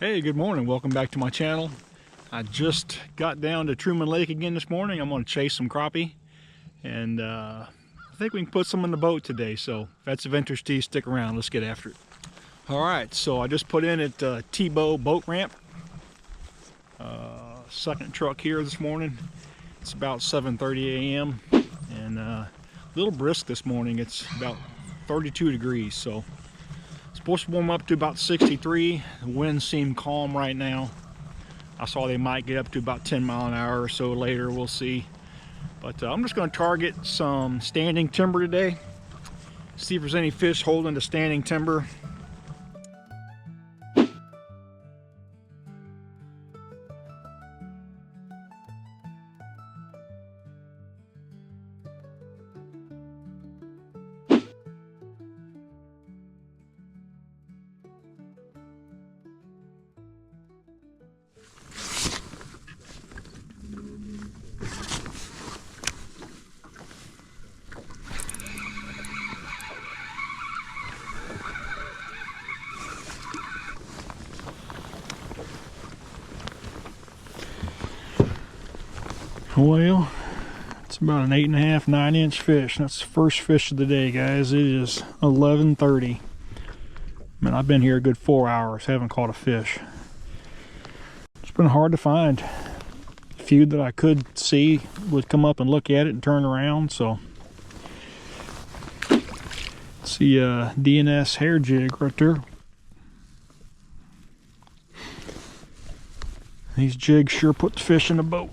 Hey, good morning. Welcome back to my channel. I just got down to Truman Lake again this morning. I'm going to chase some crappie, and I think we can put some in the boat today. So if that's of interest to you, stick around. Let's get after it. All right, so I just put in at Tebow Boat Ramp. Second truck here this morning. It's about 7:30 a.m. and a little brisk this morning. It's about 32 degrees, so supposed to warm up to about 63. The winds seem calm right now. I saw they might get up to about 10 mile an hour or so later. We'll see. But I'm just going to target some standing timber today. See if there's any fish holding the standing timber. Well, it's about an 8.5, 9-inch fish. That's the first fish of the day, guys. It is 11:30. Man, I've been here a good 4 hours, haven't caught a fish. It's been hard to find. A few that I could see would come up and look at it and turn around, so. See a DNS hair jig right there. These jigs sure put the fish in the boat.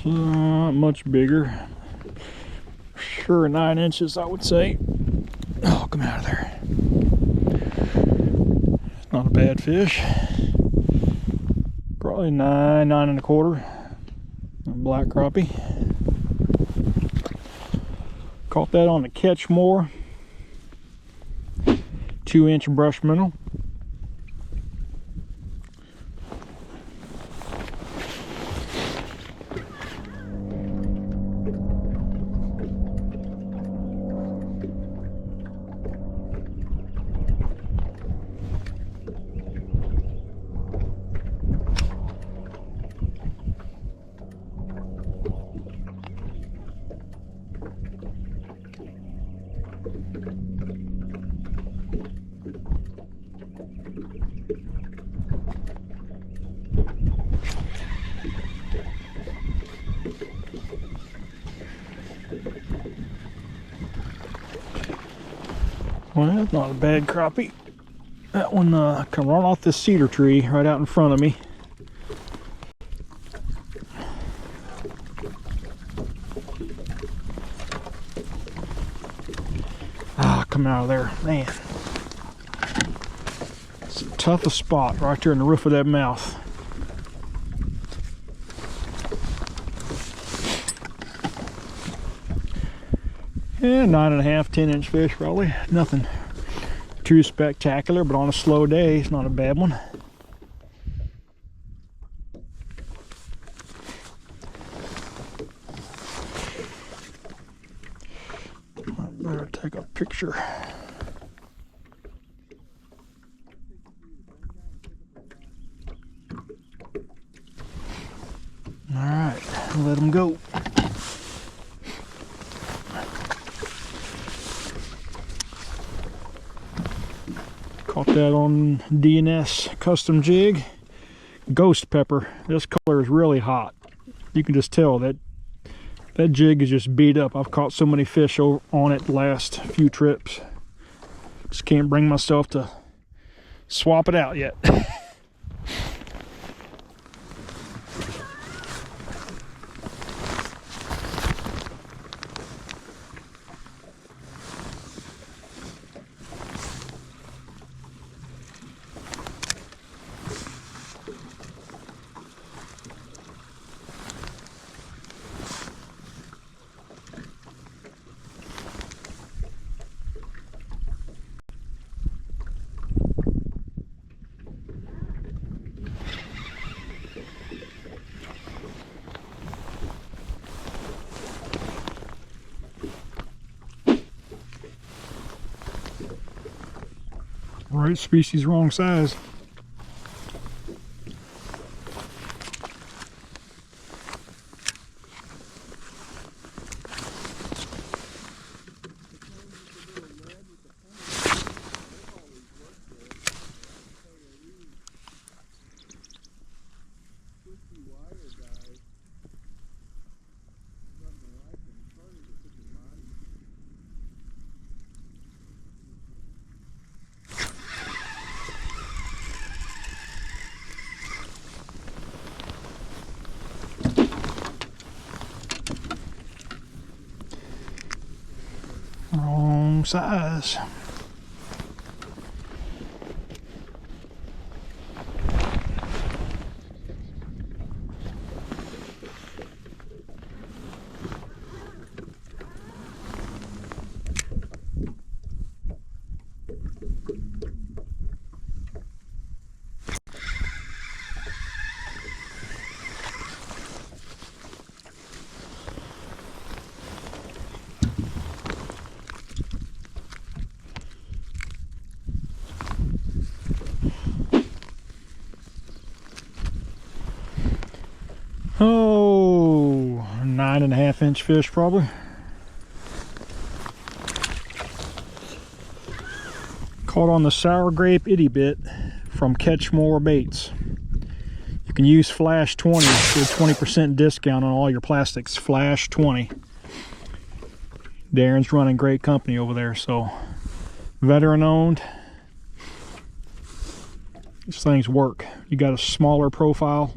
Not much bigger. Sure, 9 inches, I would say. Oh, come out of there. Not a bad fish. Probably 9, 9.25. Black crappie. Caught that on the catch more. 2-inch brush minnow. Well, that's not a bad crappie. That one come right off this cedar tree right out in front of me. Ah, come out of there, man. It's the toughest spot right there in the roof of that mouth. Yeah, 9.5, 10-inch fish probably. Nothing too spectacular, but on a slow day, it's not a bad one. I better take a picture. All right, let them go. Caught that on DNS custom jig. Ghost pepper. This color is really hot. You can just tell that jig is just beat up. I've caught so many fish on it the last few trips. Just can't bring myself to swap it out yet. Right species, wrong size. Wrong size. Oh, 9.5-inch fish probably. Caught on the sour grape itty bit from Catch More Baits. You can use Flash 20 for a 20% discount on all your plastics. Flash 20. Darren's running great company over there, so veteran owned. These things work. You got a smaller profile.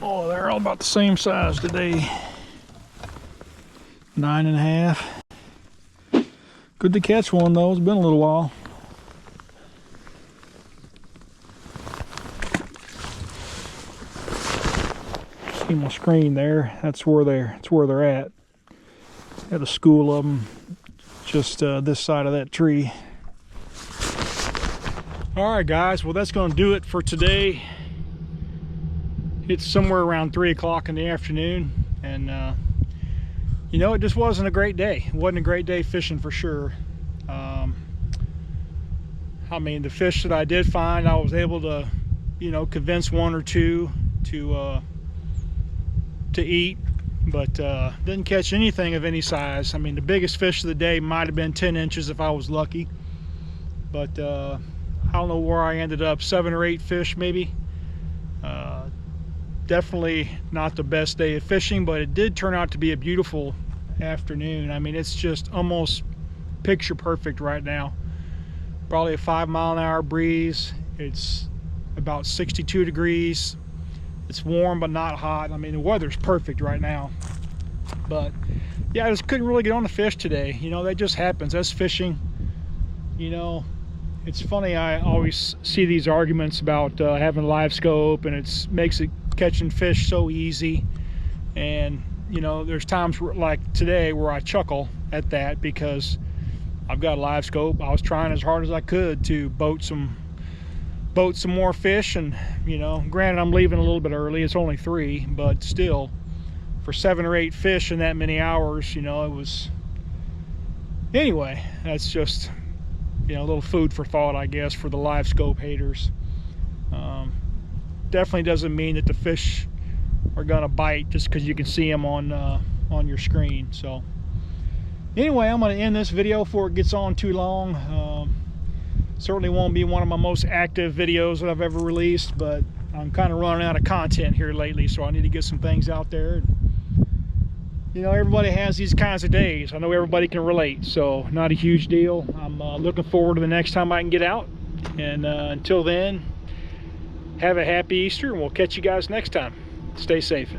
Oh, they're all about the same size today. 9.5. Good to catch one though, it's been a little while. See my screen there, that's where they're at. Got a school of them just this side of that tree. Alright guys, well that's going to do it for today. It's somewhere around 3 o'clock in the afternoon, and you know, it just wasn't a great day. It wasn't a great day fishing for sure. I mean, the fish that I did find, I was able to, you know, convince one or two to eat, but didn't catch anything of any size. I mean, the biggest fish of the day might have been 10 inches if I was lucky, but I don't know where I ended up, 7 or 8 fish maybe. Definitely not the best day of fishing, but it did turn out to be a beautiful afternoon. I mean, it's just almost picture perfect right now. Probably a 5-mile-an-hour breeze. It's about 62 degrees. It's warm but not hot. I mean, the weather's perfect right now. But yeah, I just couldn't really get on the fish today. You know, that just happens. That's fishing. You know, it's funny, I always see these arguments about having a live scope, and it makes it catching fish so easy. And you know, there's times like today where I chuckle at that because I've got a live scope. I was trying as hard as I could to boat some more fish, and you know, granted I'm leaving a little bit early, it's only 3, but still for 7 or 8 fish in that many hours, you know, it was, anyway, that's just, you know, a little food for thought, I guess, for the live scope haters. Definitely doesn't mean that the fish are gonna bite just because you can see them on your screen. So anyway, I'm gonna end this video before it gets on too long. Certainly won't be one of my most active videos that I've ever released, but I'm kind of running out of content here lately, so I need to get some things out there. You know, everybody has these kinds of days. I know everybody can relate, so not a huge deal. I'm looking forward to the next time I can get out. And until then, have a happy Easter, and we'll catch you guys next time. Stay safe.